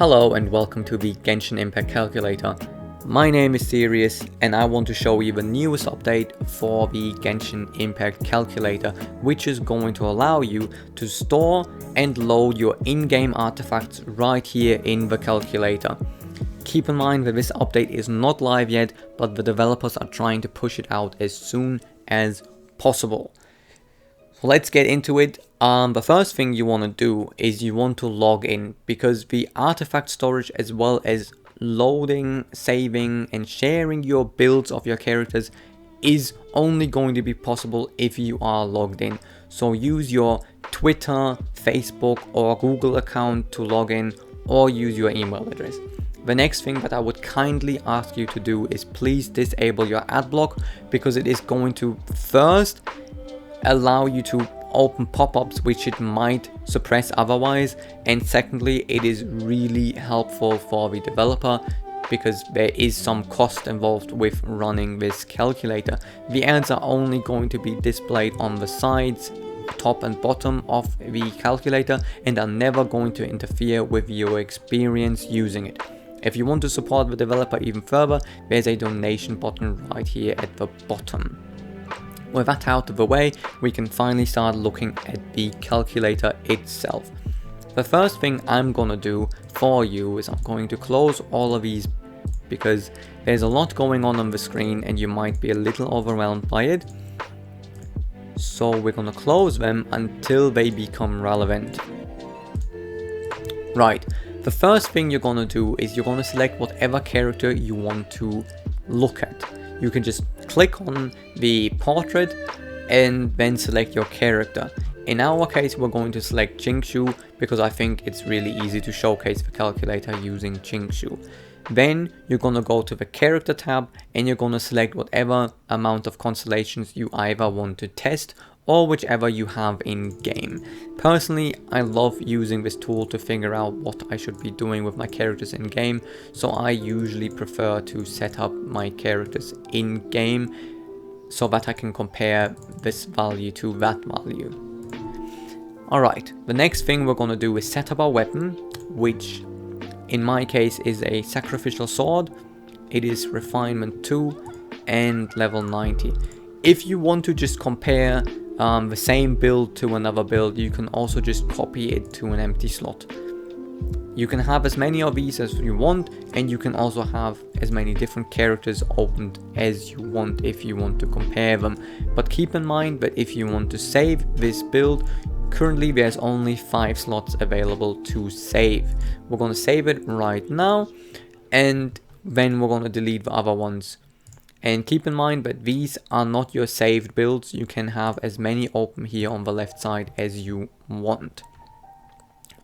Hello and welcome to the Genshin Impact calculator. My name is Sirius and I want to show you the newest update for the Genshin Impact calculator, which is going to allow you to store and load your in-game artifacts right here in the calculator. Keep in mind that this update is not live yet, but the developers are trying to push it out as soon as possible. So let's get into it. The first thing you want to do is you want to log in, because the artifact storage as well as loading, saving and sharing your builds of your characters is only going to be possible if you are logged in. So use your Twitter, Facebook or Google account to log in, or use your email address. The next thing that I would kindly ask you to do is please disable your ad block, because it is going to first allow you to open pop-ups which it might suppress otherwise, and secondly it is really helpful for the developer because there is some cost involved with running this calculator. The ads are only going to be displayed on the sides, top and bottom of the calculator, and are never going to interfere with your experience using it. If you want to support the developer even further, there's a donation button right here at the bottom. With that out of the way, we can finally start looking at the calculator itself. The first thing I'm gonna do for you is I'm going to close all of these, because there's a lot going on the screen and you might be a little overwhelmed by it. So we're gonna close them until they become relevant. Right, the first thing you're gonna do is you're gonna select whatever character you want to look at. You can just click on the portrait and then select your character. In our case, we're going to select Jingshu because I think it's really easy to showcase the calculator using Jingshu. Then you're going to go to the character tab and you're going to select whatever amount of constellations you either want to test or whichever you have in game. Personally, I love using this tool to figure out what I should be doing with my characters in game, so I usually prefer to set up my characters in game so that I can compare this value to that value. Alright, the next thing we're going to do is set up our weapon, which in my case is a sacrificial sword. It is refinement 2 and level 90. If you want to just compare the same build to another build, you can also just copy it to an empty slot. You can have as many of these as you want, and you can also have as many different characters opened as you want if you want to compare them. But keep in mind that if you want to save this build, currently there's only 5 slots available to save. We're going to save it right now, and then we're going to delete the other ones. And keep in mind that these are not your saved builds. You can have as many open here on the left side as you want.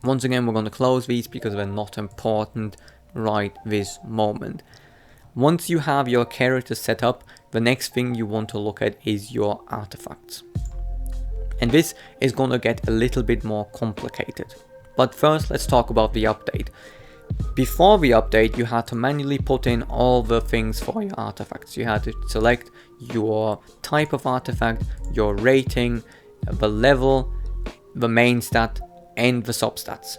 Once again, we're going to close these because they're not important right this moment. Once you have your character set up, the next thing you want to look at is your artifacts. And this is going to get a little bit more complicated. But first, let's talk about the update. Before the update, you had to manually put in all the things for your artifacts. You had to select your type of artifact, your rating, the level, the main stat, and the substats.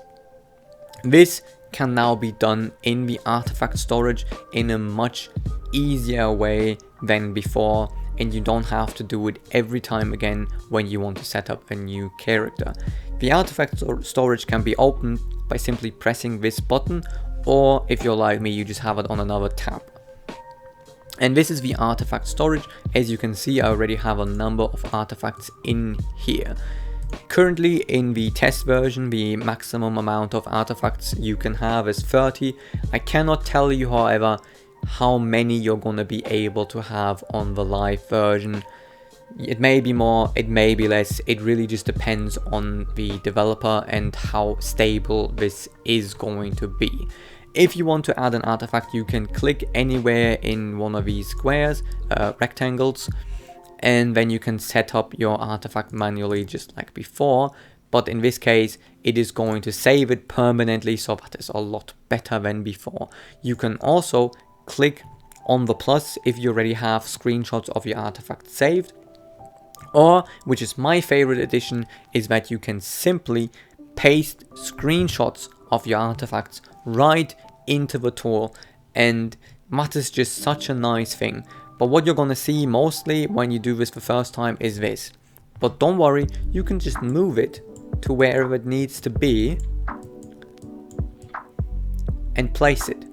This can now be done in the artifact storage in a much easier way than before, and you don't have to do it every time again when you want to set up a new character. The artifact storage can be opened by simply pressing this button, or if you're like me, you just have it on another tab. And this is the artifact storage. As you can see, I already have a number of artifacts in here. Currently in the test version, the maximum amount of artifacts you can have is 30. I cannot tell you, however, how many you're going to be able to have on the live version. It may be more, it may be less. It really just depends on the developer and how stable this is going to be. If you want to add an artifact, you can click anywhere in one of these squares, rectangles, and then you can set up your artifact manually just like before. But in this case, it is going to save it permanently, so that is a lot better than before. You can also click on the plus if you already have screenshots of your artifact saved. Or, which is my favorite addition, is that you can simply paste screenshots of your artifacts right into the tool, and that is just such a nice thing. But what you're gonna see mostly when you do this the first time is this. But don't worry, you can just move it to wherever it needs to be and place it.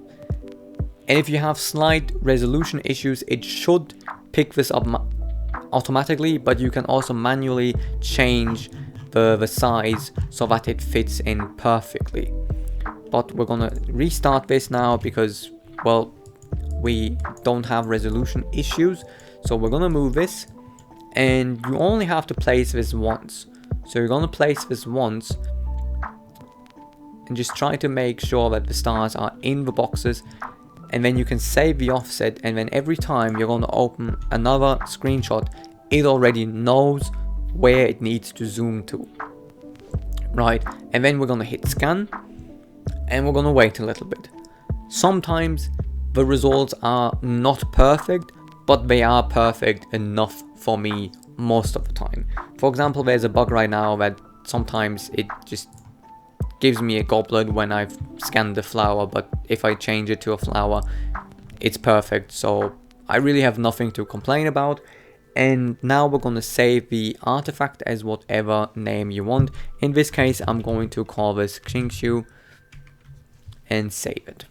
And if you have slight resolution issues, it should pick this up automatically, but you can also manually change the size so that it fits in perfectly. But we're gonna restart this now because, well, we don't have resolution issues. So we're gonna move this, and you only have to place this once. So you're gonna place this once and just try to make sure that the stars are in the boxes, and then you can save the offset, and then every time you're going to open another screenshot, it already knows where it needs to zoom to. Right, and then we're going to hit scan, and we're going to wait a little bit. Sometimes the results are not perfect, but they are perfect enough for me most of the time. For example, there's a bug right now that sometimes it just gives me a goblet when I've scanned the flower, but if I change it to a flower, it's perfect. So I really have nothing to complain about. And now we're going to save the artifact as whatever name you want. In this case, I'm going to call this Qingshu and save it.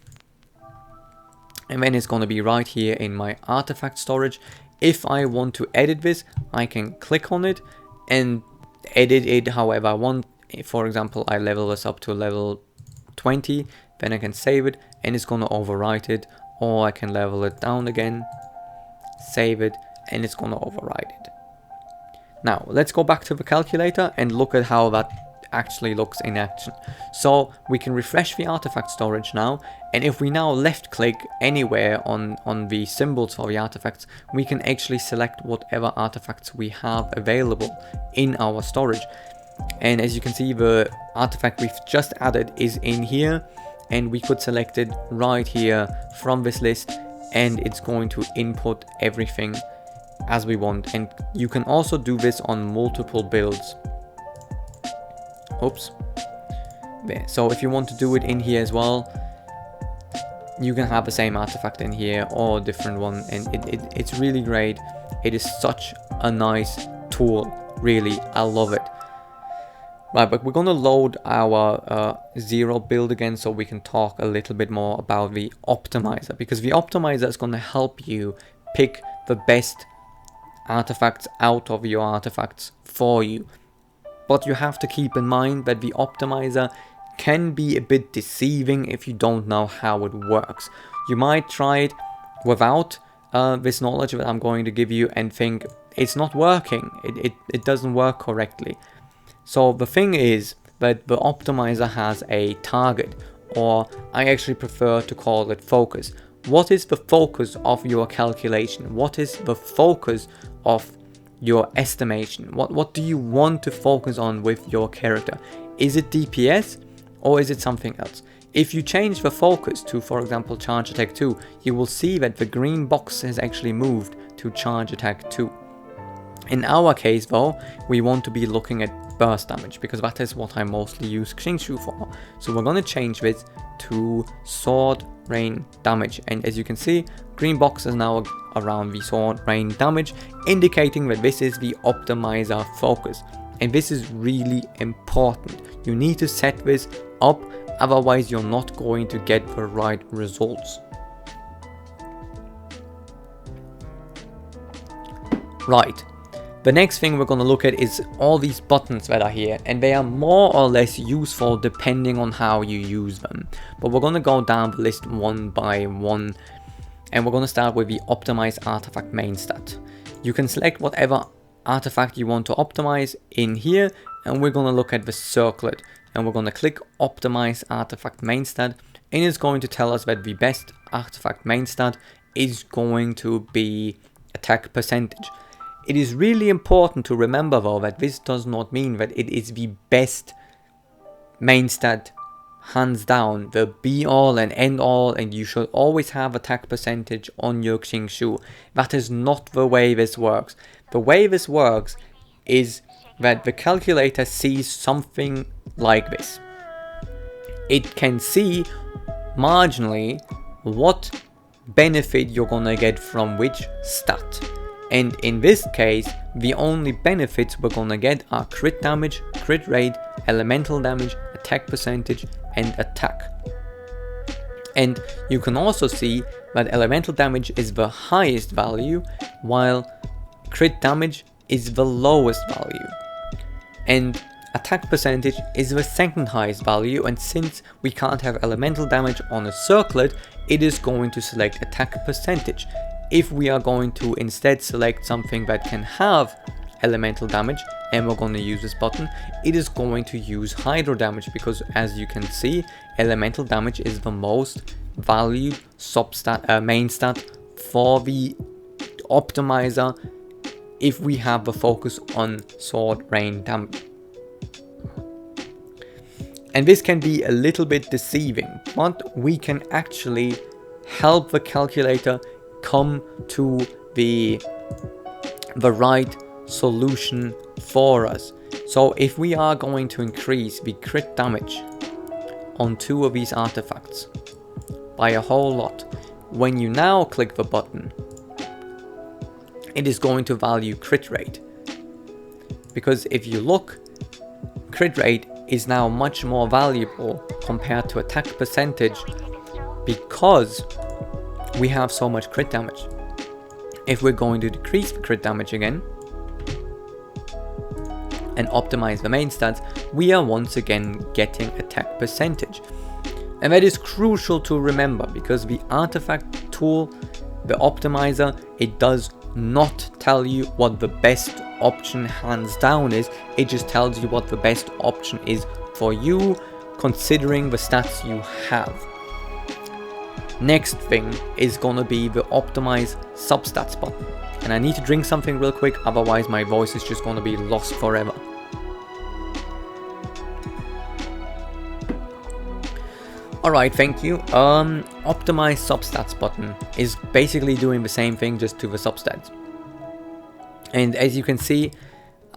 And then it's going to be right here in my artifact storage. If I want to edit this, I can click on it and edit it however I want. For example, I level this up to level 20, then I can save it and it's going to overwrite it, or I can level it down again, save it, and it's going to override it. Now let's go back to the calculator and look at how that actually looks in action. So we can refresh the artifact storage now, and if we now left click anywhere on the symbols for the artifacts, we can actually select whatever artifacts we have available in our storage. And as you can see, the artifact we've just added is in here, and we could select it right here from this list, and it's going to input everything as we want. And you can also do this on multiple builds. Oops. There. So if you want to do it in here as well, you can have the same artifact in here or a different one, and it's really great. It is such a nice tool, really. I love it. Right, but we're going to load our 0 build again so we can talk a little bit more about the optimizer, because the optimizer is going to help you pick the best artifacts out of your artifacts for you. But you have to keep in mind that the optimizer can be a bit deceiving if you don't know how it works. You might try it without this knowledge that I'm going to give you and think it's not working, it doesn't work correctly. So the thing is that the optimizer has a target, or I actually prefer to call it focus. What is the focus of your calculation? What is the focus of your estimation? What do you want to focus on with your character? Is it DPS or is it something else? If you change the focus to, for example, charge attack 2, you will see that the green box has actually moved to charge attack 2. In our case though, we want to be looking at burst damage, because that is what I mostly use Qingshu for. So we're going to change this to sword rain damage, and as you can see, green box is now around the sword rain damage, indicating that this is the optimizer focus. And this is really important. You need to set this up, otherwise you're not going to get the right results. Right. The next thing we're going to look at is all these buttons that are here, and they are more or less useful depending on how you use them. But we're going to go down the list one by one, and we're going to start with the optimize artifact main stat. You can select whatever artifact you want to optimize in here, and we're going to look at the circlet, and we're going to click optimize artifact main stat, and it's going to tell us that the best artifact main stat is going to be attack percentage. It is really important to remember though that this does not mean that it is the best main stat, hands down, the be all and end all, and you should always have attack percentage on your Qingshu. That is not the way this works. The way this works is that the calculator sees something like this. it can see marginally what benefit you're gonna get from which stat. And in this case, the only benefits we're gonna get are crit damage, crit rate, elemental damage, attack percentage, and attack. And you can also see that elemental damage is the highest value, while crit damage is the lowest value. And attack percentage is the second highest value, and since we can't have elemental damage on a circlet, it is going to select attack percentage. If we are going to instead select something that can have elemental damage, and we're going to use this button, it is going to use hydro damage, because as you can see, elemental damage is the most valued main stat for the optimizer if we have the focus on sword rain damage. And this can be a little bit deceiving, but we can actually help the calculator come to the right solution for us. So if we are going to increase the crit damage on 2 of these artifacts by a whole lot, when you now click the button, it is going to value crit rate. Because if you look, crit rate is now much more valuable compared to attack percentage, because we have so much crit damage. If we're going to decrease the crit damage again and optimize the main stats, we are once again getting attack percentage. And that is crucial to remember, because the artifact tool, the optimizer, it does not tell you what the best option hands down is. It just tells you what the best option is for you, considering the stats you have. Next thing is gonna be the optimize substats button. And I need to drink something real quick, otherwise my voice is just gonna be lost forever. Alright, thank you. Optimize substats button is basically doing the same thing, just to the substats. And as you can see,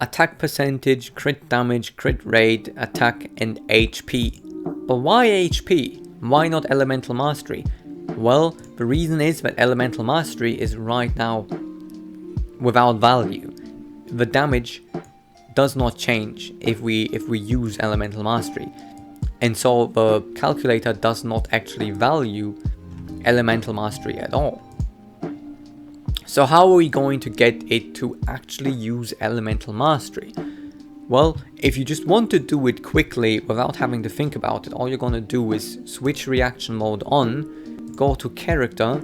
attack percentage, crit damage, crit rate, attack, and HP. But why HP? Why not elemental mastery? Well, the reason is that elemental mastery is right now without value. The damage does not change if we use elemental mastery. And so the calculator does not actually value elemental mastery at all. So how are we going to get it to actually use elemental mastery? Well, if you just want to do it quickly without having to think about it, all you're going to do is switch reaction mode on, go to character,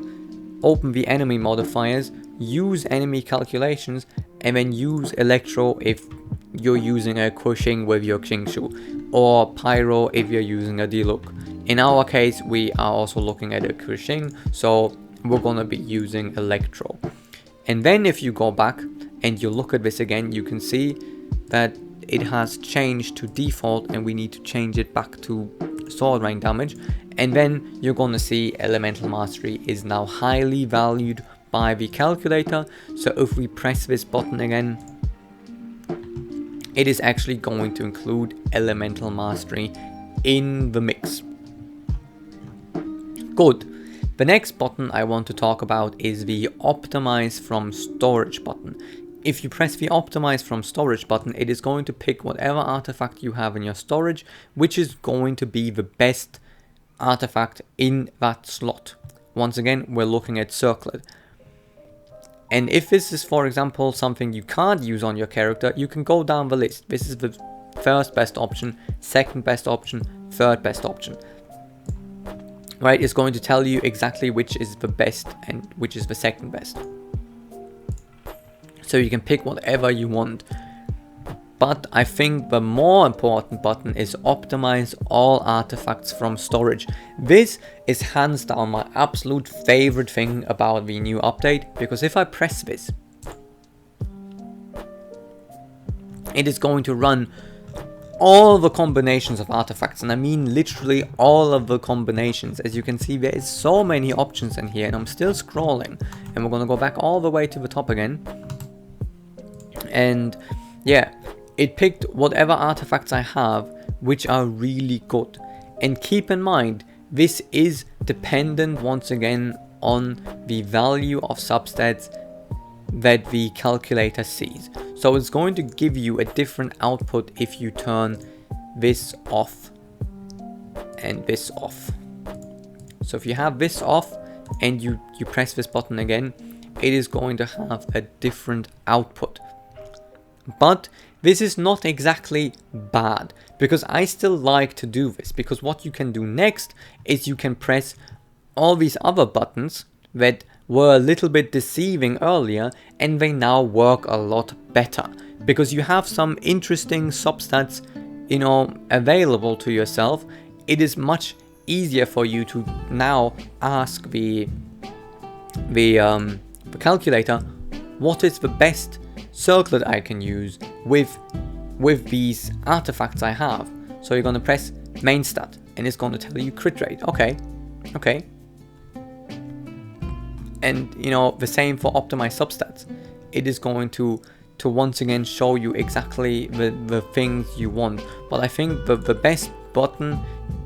open the enemy modifiers, use enemy calculations, and then use electro if you're using a Quoxing with your Qingshu, or pyro if you're using a Diluc. In our case, we are also looking at a Quoxing, so we're gonna be using electro. And then if you go back and you look at this again, you can see that it has changed to default, and we need to change it back to sword rain damage. And then you're gonna see elemental mastery is now highly valued by the calculator. So if we press this button again, it is actually going to include elemental mastery in the mix. Good. The next button I want to talk about is the optimize from storage button. If you press the optimize from storage button, it is going to pick whatever artifact you have in your storage, which is going to be the best artifact in that slot. Once again, we're looking at circlet. And if this is, for example, something you can't use on your character, you can go down the list. This is the first best option, second best option, third best option. Right, it's going to tell you exactly which is the best and which is the second best. So you can pick whatever you want. But I think the more important button is optimize all artifacts from storage. This is hands down my absolute favorite thing about the new update, because if I press this, it is going to run all the combinations of artifacts, and I mean literally all of the combinations. As you can see, there is so many options in here, and I'm still scrolling, and we're going to go back all the way to the top again. And yeah, it picked whatever artifacts I have, which are really good. And keep in mind, this is dependent once again on the value of substats that the calculator sees. So it's going to give you a different output if you turn this off and this off. So if you have this off and you press this button again, it is going to have a different output. But this is not exactly bad, because I still like to do this, because what you can do next is you can press all these other buttons that were a little bit deceiving earlier, and they now work a lot better, because you have some interesting substats, you know, available to yourself. It is much easier for you to now ask the calculator, what is the best circlet I can use with these artifacts I have. So you're going to press main stat and it's going to tell you crit rate. Okay. And you know, the same for optimize substats. It is going to once again show you exactly the things you want. But I think the best button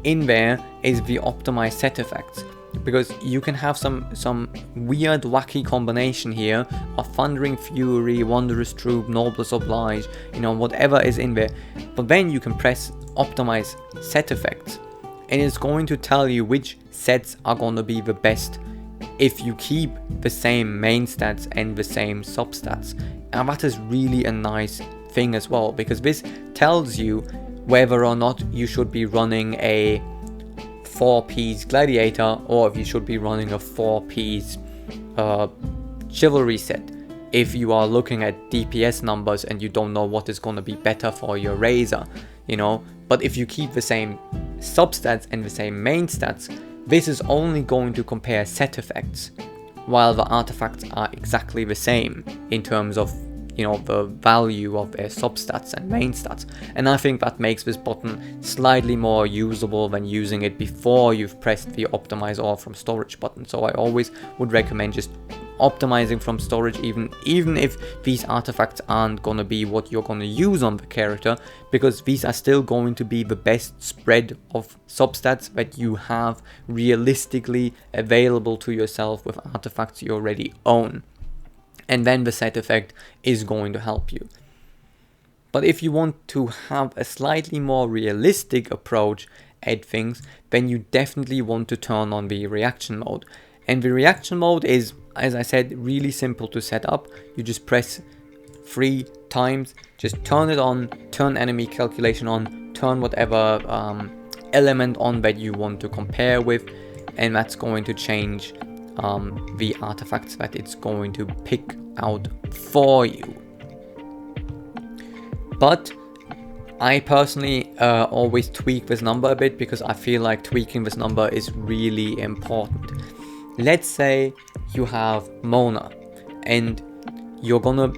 in there is the optimize set effects, because you can have some weird wacky combination here of Thundering Fury, Wondrous Troop, Noblesse Oblige, you know, whatever is in there. But then you can press optimize set effects and it's going to tell you which sets are going to be the best if you keep the same main stats and the same substats. And that is really a nice thing as well, because this tells you whether or not you should be running a 4-piece gladiator or if you should be running a 4-piece chivalry set, if you are looking at DPS numbers and you don't know what is going to be better for your razor, you know. But if you keep the same substats and the same main stats, this is only going to compare set effects, while the artifacts are exactly the same in terms of, you know, the value of their substats and main stats. And I think that makes this button slightly more usable than using it before you've pressed the optimize all from storage button. So I always would recommend just optimizing from storage, even if these artifacts aren't gonna be what you're gonna use on the character, because these are still going to be the best spread of substats that you have realistically available to yourself with artifacts you already own. And then the set effect is going to help you. But if you want to have a slightly more realistic approach at things, then you definitely want to turn on the reaction mode. And the reaction mode is, as I said, really simple to set up. You just press 3 times, just turn it on, turn enemy calculation on, turn whatever element on that you want to compare with, and that's going to change the artifacts that it's going to pick out for you. But I personally always tweak this number a bit, because I feel like tweaking this number is really important. Let's say you have Mona and you're gonna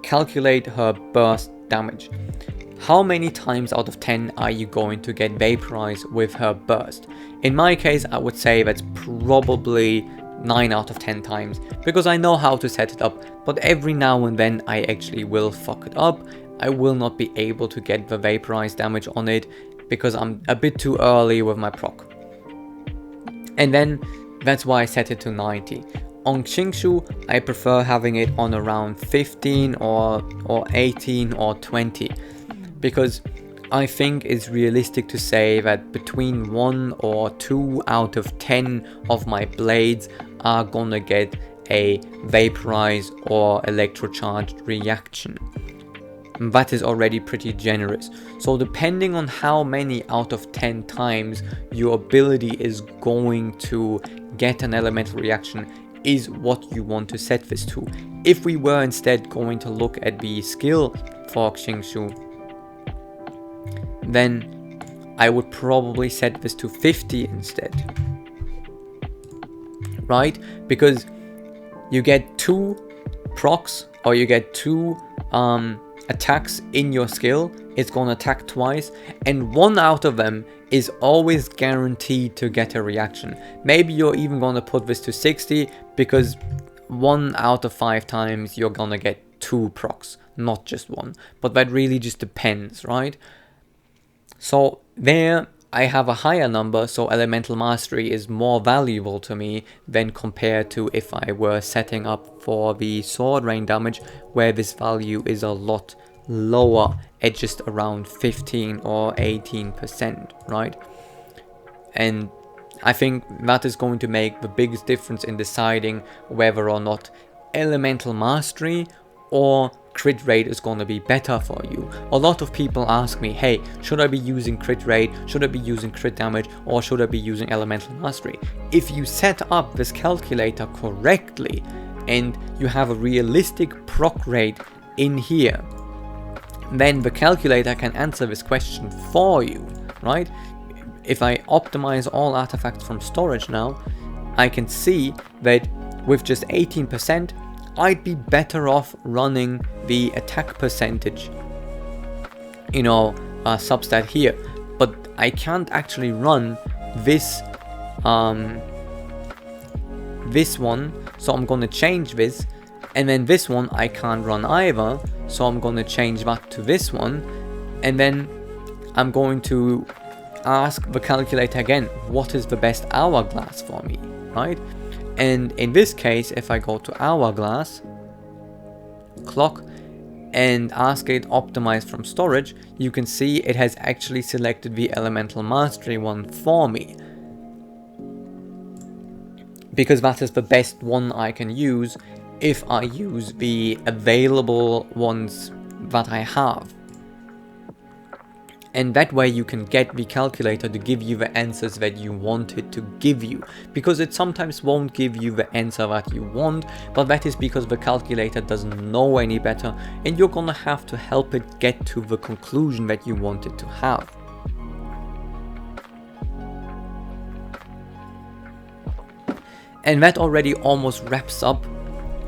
calculate her burst damage. How many times out of 10 are you going to get vaporized with her burst? In my case, I would say that's probably 9 out of 10 times, because I know how to set it up, but every now and then I actually will fuck it up. I will not be able to get the vaporized damage on it because I'm a bit too early with my proc. And then that's why I set it to 90. On Qingshu, I prefer having it on around 15 or 18 or 20, because I think it's realistic to say that between 1 or 2 out of 10 of my blades are gonna get a vaporized or electrocharged reaction. That is already pretty generous. So depending on how many out of 10 times your ability is going to get an elemental reaction is what you want to set this to. If we were instead going to look at the skill for Qingshu, then I would probably set this to 50 instead. Right? Because you get 2 procs, or you get 2 attacks in your skill. It's gonna attack twice, and 1 out of them is always guaranteed to get a reaction. Maybe you're even gonna put this to 60, because 1 out of 5 times you're gonna get 2 procs, not just 1. But that really just depends, right? So there, I have a higher number, so elemental mastery is more valuable to me than compared to if I were setting up for the sword rain damage, where this value is a lot lower at just around 15 or 18%, right? And I think that is going to make the biggest difference in deciding whether or not elemental mastery or crit rate is going to be better for you. A lot of people ask me, hey, should I be using crit rate, should I be using crit damage, or should I be using elemental mastery? If you set up this calculator correctly and you have a realistic proc rate in here, then the calculator can answer this question for you, right? If I optimize all artifacts from storage now, I can see that with just 18%, I'd be better off running the attack percentage, substat here. But I can't actually run this one, so I'm going to change this. And then this one I can't run either, so I'm going to change that to this one. And then I'm going to ask the calculator again, what is the best hourglass for me, right? And in this case, if I go to hourglass, clock, and ask it optimize from storage, you can see it has actually selected the elemental mastery one for me, because that is the best one I can use if I use the available ones that I have. And that way you can get the calculator to give you the answers that you want it to give you, because it sometimes won't give you the answer that you want, but that is because the calculator doesn't know any better, and you're gonna have to help it get to the conclusion that you want it to have. And that already almost wraps up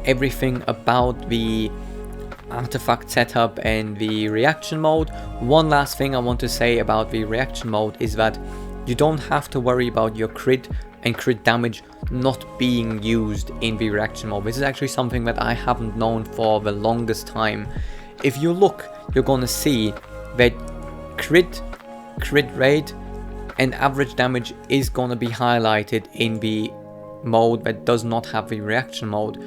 everything about the artifact setup and the reaction mode. One last thing I want to say about the reaction mode is that you don't have to worry about your crit and crit damage not being used in the reaction mode. This is actually something that I haven't known for the longest time. If you look, you're gonna see that crit rate and average damage is gonna be highlighted in the mode that does not have the reaction mode.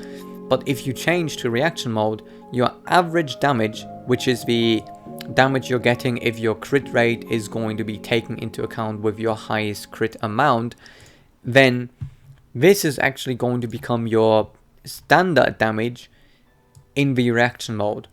But if you change to reaction mode, your average damage, which is the damage you're getting if your crit rate is going to be taken into account with your highest crit amount, then this is actually going to become your standard damage in the reaction mode.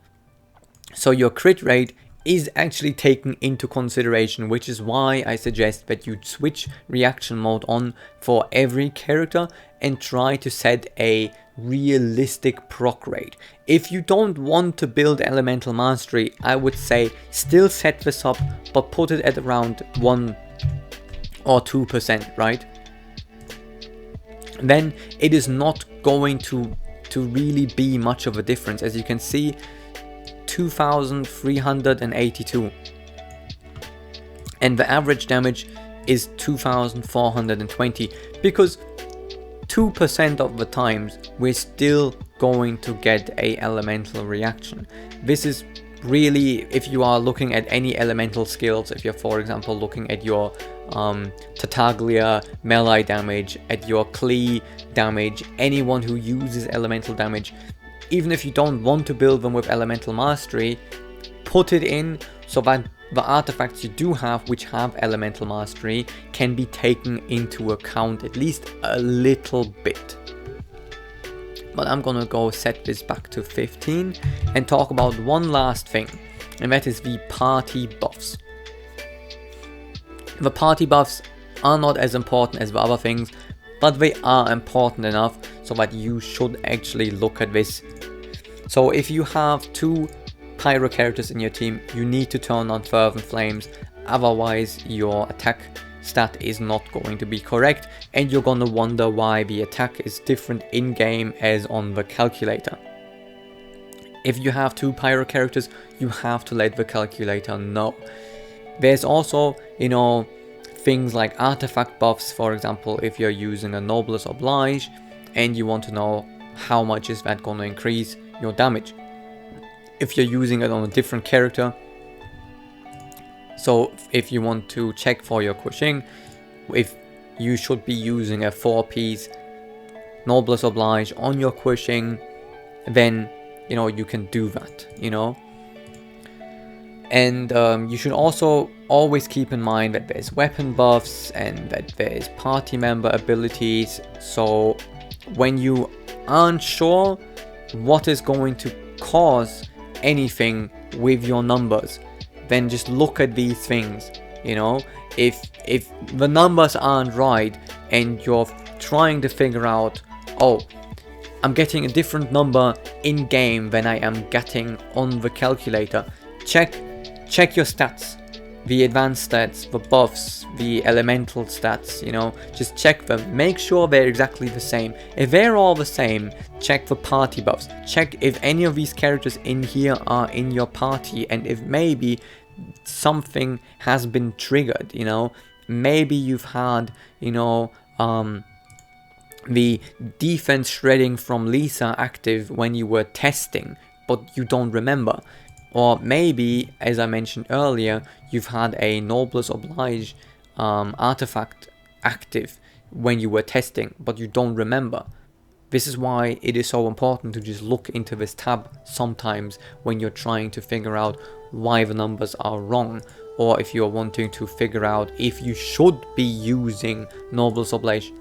So your crit rate is actually taken into consideration, which is why I suggest that you switch reaction mode on for every character and try to set a realistic proc rate. If you don't want to build elemental mastery, I would say still set this up, but put it at around 1 or 2%, right? Then it is not going to really be much of a difference. As you can see, 2,382, and the average damage is 2,420, because 2% of the times we're still going to get a elemental reaction. This is really, if you are looking at any elemental skills, if you're for example looking at your Tartaglia melee damage, at your Klee damage, anyone who uses elemental damage, even if you don't want to build them with elemental mastery, put it in so that the artifacts you do have which have elemental mastery can be taken into account at least a little bit. But I'm gonna go set this back to 15 and talk about one last thing, and that is the party buffs. The party buffs are not as important as the other things, but they are important enough so that you should actually look at this. So if you have 2 pyro characters in your team, you need to turn on Fervent Flames, otherwise your attack stat is not going to be correct, and you're gonna wonder why the attack is different in game as on the calculator. If you have 2 pyro characters, you have to let the calculator know. There's also, things like artifact buffs. For example, if you're using a Noblesse Oblige and you want to know how much is that going to increase your damage. If you're using it on a different character, So if you want to check for your Kushing, if you should be using a 4-piece Noblesse Oblige on your Kushing, then you can do that, And you should also always keep in mind that there's weapon buffs and that there's party member abilities. So when you aren't sure what is going to cause anything with your numbers, then just look at these things. If the numbers aren't right and you're trying to figure out, oh, I'm getting a different number in game than I am getting on the calculator, check your stats, the advanced stats, the buffs, the elemental stats, just check them, make sure they're exactly the same. If they're all the same, check the party buffs, check if any of these characters in here are in your party, and if maybe something has been triggered, maybe you've had, the defense shredding from Lisa active when you were testing, but you don't remember. Or maybe, as I mentioned earlier, you've had a Noblesse Oblige artifact active when you were testing, but you don't remember. This is why it is so important to just look into this tab sometimes when you're trying to figure out why the numbers are wrong, or if you're wanting to figure out if you should be using Noblesse Oblige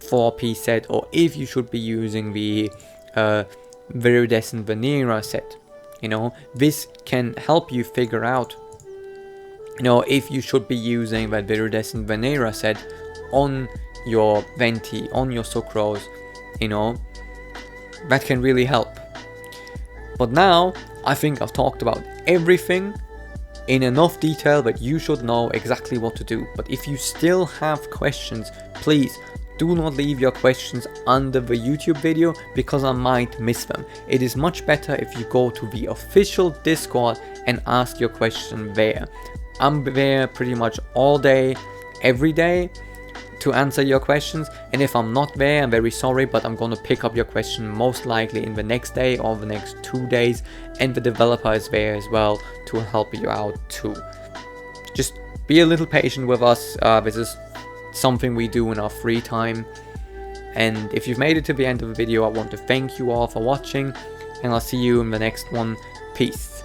4-piece set, or if you should be using the Viridescent Vanera set. This can help you figure out, if you should be using that Viridescent Vanera set on your Venti, on your Sucrose, that can really help. But now, I think I've talked about everything in enough detail that you should know exactly what to do. But if you still have questions, please do not leave your questions under the YouTube video, because I might miss them. It is much better if you go to the official Discord and ask your question there. I'm there pretty much all day, every day, to answer your questions, and if I'm not there, I'm very sorry, but I'm gonna pick up your question most likely in the next day or the next 2 days, and the developer is there as well to help you out too. Just be a little patient with us. This is something we do in our free time, and if you've made it to the end of the video, I want to thank you all for watching, and I'll see you in the next one. Peace.